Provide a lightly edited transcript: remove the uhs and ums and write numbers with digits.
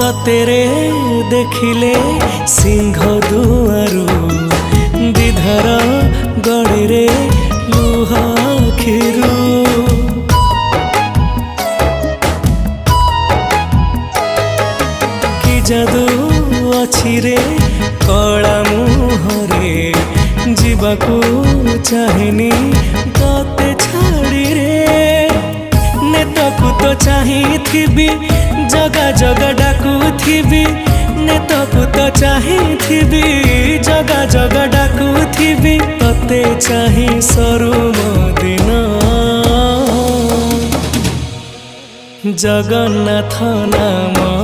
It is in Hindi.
तेरे देखिले सिंह दुआरू विधर गड़ी रे लुह खिरू कि जादू अछि रे कला मुहरे जीवाकू चाहेनी तते छाड़ी रे नेतकू तो चाहिथिबी जगा जगा डाकुथिबी नेतकू तो चाहिथिबी जगा जगा डाकुथिबी तते चाहि सरू दिन जगन्नाथ नाम